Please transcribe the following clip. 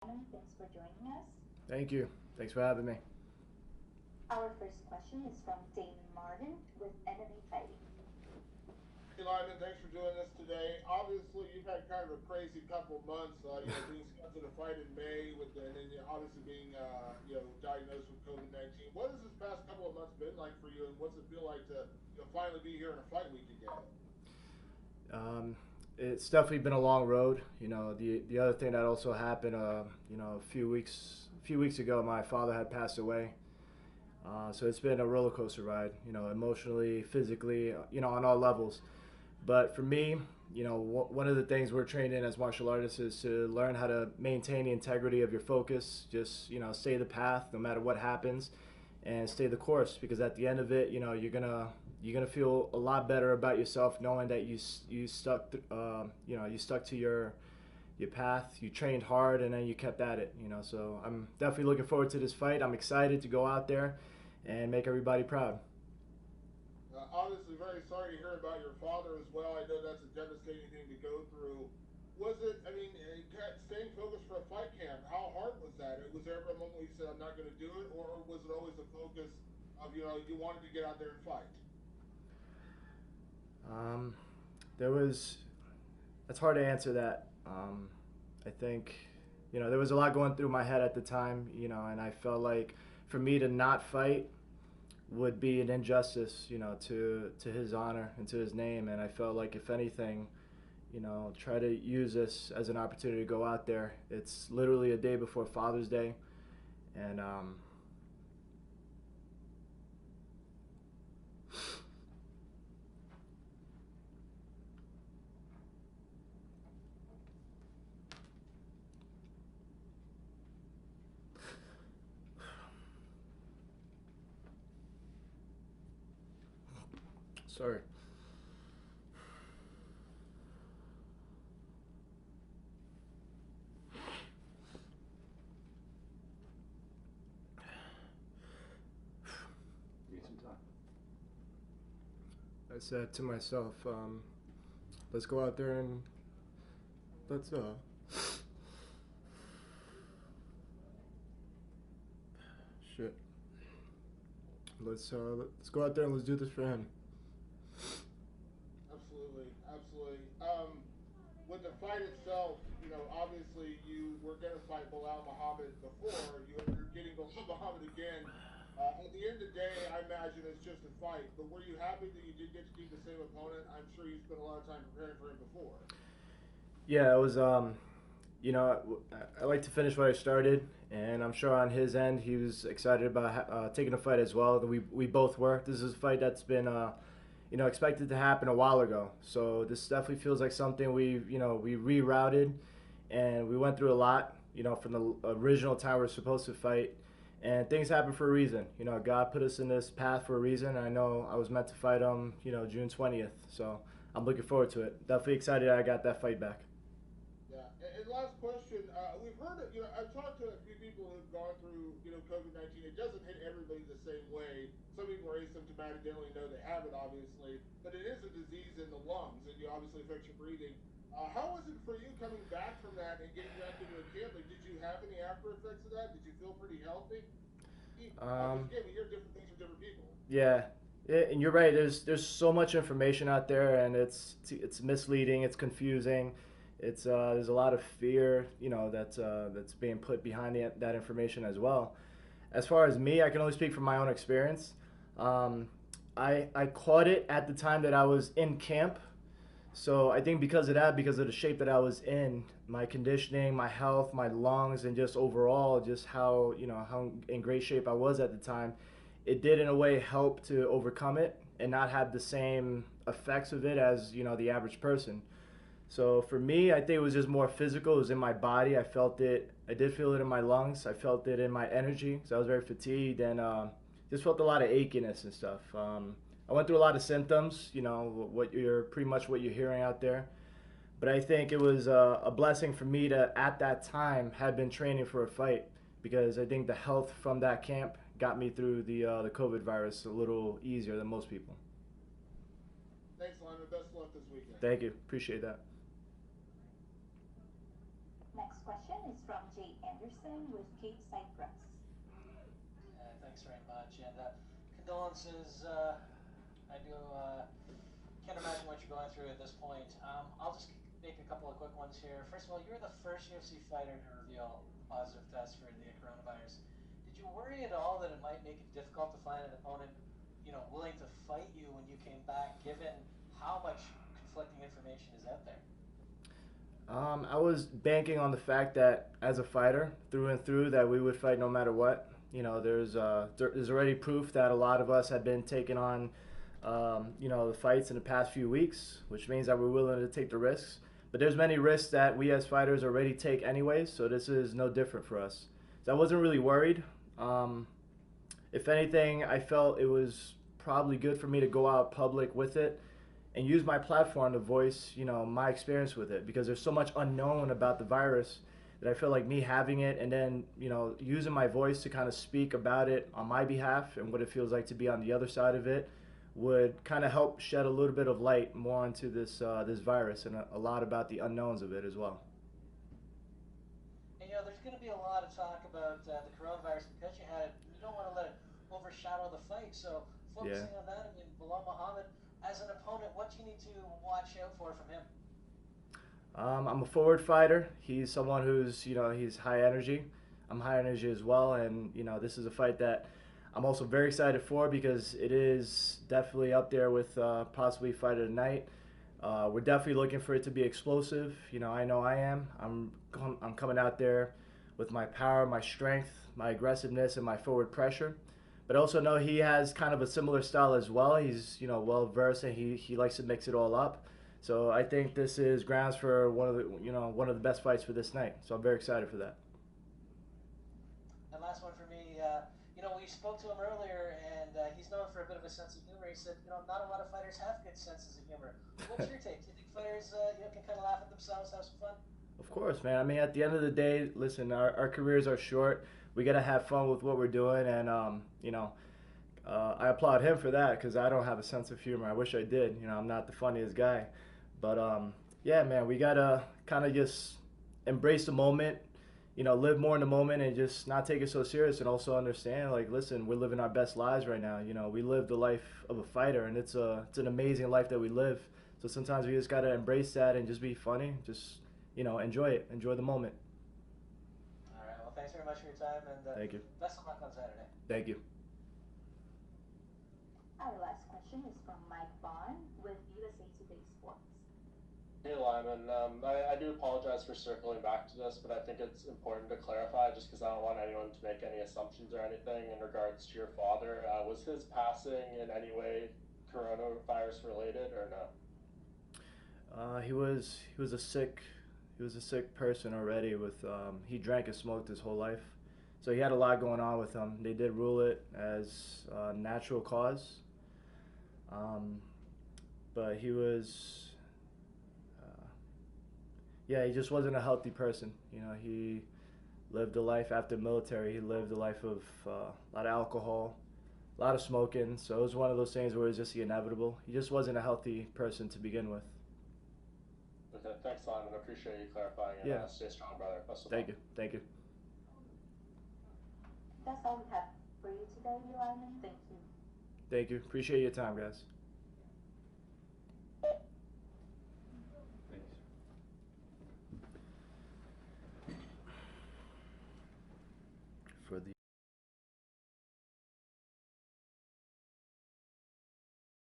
Thanks for joining us. Thank you. Thanks for having me. Our first question is from Damon Martin with MMA Fighting. Hey, Lyman, thanks for doing this today. Obviously, you've had kind of a crazy couple of months, being scheduled to fight in May and then obviously being, diagnosed with COVID-19. What has this past couple of months been like for you, and what's it feel like to, finally be here in a fight week again? Um, it's definitely been a long road. The other thing that also happened, a few weeks ago, my father had passed away. So it's been a roller coaster ride. Emotionally, physically, on all levels. But for me, one of the things we're trained in as martial artists is to learn how to maintain the integrity of your focus. Just stay the path no matter what happens, and stay the course. Because at the end of it, you're gonna feel a lot better about yourself knowing that you stuck to your path. You trained hard and then you kept at it. So I'm definitely looking forward to this fight. I'm excited to go out there and make everybody proud. Obviously, very sorry to hear about your father as well. I know that's a devastating thing to go through. Was it, staying focused for a fight camp, how hard was that? Was there ever a moment where you said, I'm not going to do it, or was it always a focus of, you wanted to get out there and fight? Um, there was. It's hard to answer that. I think, there was a lot going through my head at the time, and I felt like for me to not fight would be an injustice, to his honor and to his name. And I felt like if anything, try to use this as an opportunity to go out there. It's literally a day before Father's Day, and sorry. I said to myself, let's go out there and let's shit. Let's go out there and let's do this for him. Absolutely, absolutely. With the fight itself, obviously you were going to fight Bilal Muhammad before. You're getting Bilal Muhammad again. At the end of the day, I imagine it's just a fight. But were you happy that you did get to keep the same opponent? I'm sure you spent a lot of time preparing for him before. Yeah, it was. I like to finish what I started, and I'm sure on his end he was excited about taking the fight as well. We both were. This is a fight that's been expected to happen a while ago. So this definitely feels like something we rerouted, and we went through a lot. From the original time we are supposed to fight, and things happen for a reason. God put us in this path for a reason. And I know I was meant to fight him. June 20th. So I'm looking forward to it. Definitely excited I got that fight back. Yeah. And last question, we've heard it. I've talked to a few people who've gone through, COVID-19. It doesn't hit everybody the same way. Some people are asymptomatic, they don't even know they have it, obviously. But it is a disease in the lungs, and you obviously affects your breathing. How was it for you coming back from that and getting back into a camp? Like, did you have any after effects of that? Did you feel pretty healthy? Because Um, again, we hear different things from different people. yeah, and you're right. There's so much information out there, and it's misleading. It's confusing. There's a lot of fear, that's being put behind that information as well. As far as me, I can only speak from my own experience. Um, I caught it at the time that I was in camp, so I think because of that, because of the shape that I was in, my conditioning, my health, my lungs, and just overall, just how in great shape I was at the time, it did in a way help to overcome it and not have the same effects of it as the average person. So for me, I think it was just more physical. It was in my body. I felt it. I did feel it in my lungs. I felt it in my energy. So I was very fatigued and just felt a lot of achiness and stuff. I went through a lot of symptoms. What you're pretty much what you're hearing out there. But I think it was a blessing for me to, at that time, had been training for a fight because I think the health from that camp got me through the COVID virus a little easier than most people. Thanks, Lyman. Best of luck this weekend. Thank you. Appreciate that. Next question is from JM Anderson with Cape Cypress. Thanks very much, and condolences. I do can't imagine what you're going through at this point. I'll just make a couple of quick ones here. First of all, you're the first UFC fighter to reveal positive test for the coronavirus. Did you worry at all that it might make it difficult to find an opponent, willing to fight you when you came back, given how much conflicting information is out there? I was banking on the fact that as a fighter, through and through, that we would fight no matter what. There's already proof that a lot of us have been taking on, the fights in the past few weeks, which means that we're willing to take the risks. But there's many risks that we as fighters already take anyways, so this is no different for us. So I wasn't really worried. If anything, I felt it was probably good for me to go out public with it and use my platform to voice, my experience with it, because there's so much unknown about the virus that I feel like me having it and then, using my voice to kind of speak about it on my behalf and what it feels like to be on the other side of it would kind of help shed a little bit of light more onto this this virus and a lot about the unknowns of it as well. And there's going to be a lot of talk about the coronavirus because you had it. You don't want to let it overshadow the fight. So focusing on that, Bilal Muhammad, as an opponent, what do you need to watch out for from him? I'm a forward fighter. He's someone who's, he's high energy. I'm high energy as well, and this is a fight that I'm also very excited for because it is definitely up there with possibly fight of the night. We're definitely looking for it to be explosive. I know I am. I'm coming out there with my power, my strength, my aggressiveness, and my forward pressure. But I also know he has kind of a similar style as well. He's well versed and he likes to mix it all up. So I think this is grounds for one of the best fights for this night. So I'm very excited for that. And last one for me. We spoke to him earlier, and he's known for a bit of a sense of humor. He said, not a lot of fighters have good senses of humor. What's your take? Do you think fighters, can kind of laugh at themselves, have some fun? Of course, man. I mean, at the end of the day, listen, our careers are short. We got to have fun with what we're doing, and I applaud him for that because I don't have a sense of humor. I wish I did. I'm not the funniest guy, but yeah, man, we gotta kind of just embrace the moment. Live more in the moment and just not take it so serious, and also understand, like, listen, we're living our best lives right now. We live the life of a fighter, and it's an amazing life that we live. So sometimes we just gotta embrace that and just be funny. Just enjoy it, enjoy the moment. All right. Well, thanks very much for your time, and Thank you. best of luck on Saturday. Thank you. Our last question is from Mike Vaughn with USA Today Sports. Hey Lyman, I do apologize for circling back to this, but I think it's important to clarify just because I don't want anyone to make any assumptions or anything in regards to your father. Was his passing in any way coronavirus related or no? He was a sick person already. With he drank and smoked his whole life, so he had a lot going on with him. They did rule it as a natural cause, but he was. Yeah, he just wasn't a healthy person. He lived a life after military. He lived a life of a lot of alcohol, a lot of smoking. So it was one of those things where it was just the inevitable. He just wasn't a healthy person to begin with. Okay, thanks, Lyman. I appreciate you clarifying. And, Yeah. Stay strong, brother. Best of Thank luck. you. Thank you. That's all we have for you today, Lyman. Thank you. Thank you. Appreciate your time, guys.